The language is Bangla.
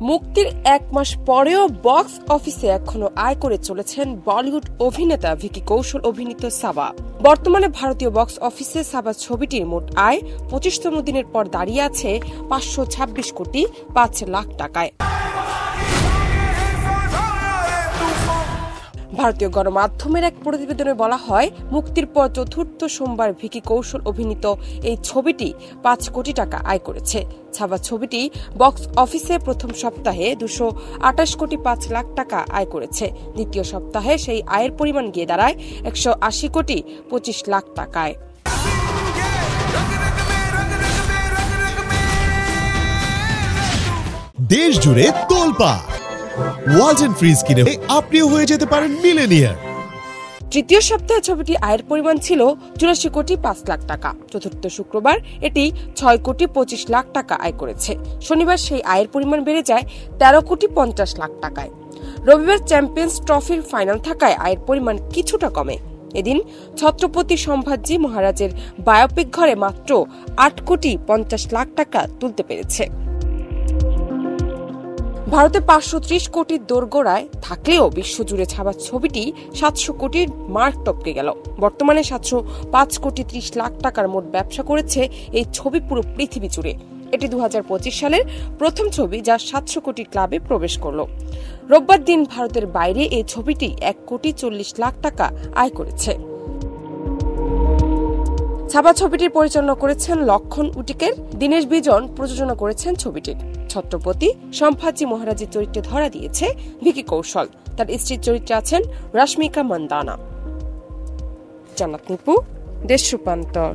মুক্তির এক মাস পরেও বক্স অফিসে এখনো আয় করে চলেছেন বলিউড অভিনেতা ভিকি কৌশল অভিনীত সাবা। বর্তমানে ভারতীয় বক্স অফিসে সাবা ছবিটির মোট আয় 25তম দিনের পর দাঁড়িয়ে আছে 526 কোটি 5 লাখ টাকায়। ভারতীয় গণমাধ্যমের এক প্রতিবেদনে বলা হয়, মুক্তির পর চতুর্থ সোমবার ভিকি কৌশল অভিনীত এই ছবিটি 5 কোটি টাকা আয় করেছে। ছাবা ছবিটি বক্স অফিসে প্রথম সপ্তাহে 228 কোটি 5 লাখ টাকা আয় করেছে। দ্বিতীয় সপ্তাহে সেই আয়ের পরিমাণ গিয়ে দাঁড়ায় 180 কোটি 25 লাখ টাকায়। দেশ জুড়ে তোলপাড় ওয়ালটন ফ্রিজ কিনে আপনিও হয়ে যেতে পারেন মিলেনিয়ার। তৃতীয় সপ্তাহে ছবিটি আয়ের পরিমাণ ছিল 84 কোটি 5 লাখ টাকা। চতুর্থ শুক্রবার এটি 6 কোটি 25 লাখ টাকা আয় করেছে। শনিবার সেই আয়ের পরিমাণ বেড়ে যায় 13 কোটি 50 লাখ টাকায়। রবিবার চ্যাম্পিয়ন্স ট্রফির ফাইনাল থাকায় আয়ের পরিমাণ কিছুটা কমে। এদিন ছত্রপতি সম্ভাজি মহারাজের বায়োপিক ঘরে মাত্র 8 কোটি 50 লাখ টাকা তুলতে পেরেছে। ভারতে 530 কোটির দোরগোড়ায় থাকলেও বিশ্বজুড়ে ছাবা ছবিটি 700 কোটির মার্ক টপকে গেল। বর্তমানে 705 কোটি 30 লাখ টাকার মোট ব্যবসা করেছে এই ছবি পুরো পৃথিবী জুড়ে। এটি 2025 সালের প্রথম ছবি যা 700 কোটি ক্লাবে প্রবেশ করল। রোববার দিন ভারতের বাইরে এই ছবিটি 1 কোটি 40 লাখ টাকা আয় করেছে। ছাবা ছবিটির পরিচালনা করেছেন লক্ষণ উটিকের, দীনেশ বিজন প্রযোজনা করেছেন ছবিটির। ছত্রপতি সম্ভাজি মহারাজের চরিত্রে ধরা দিয়েছে ভিকি কৌশল। তার স্ত্রীর চরিত্রে আছেন রশ্মিকা মান্দানা। জান্নাত নিপু, দেশ রূপান্তর।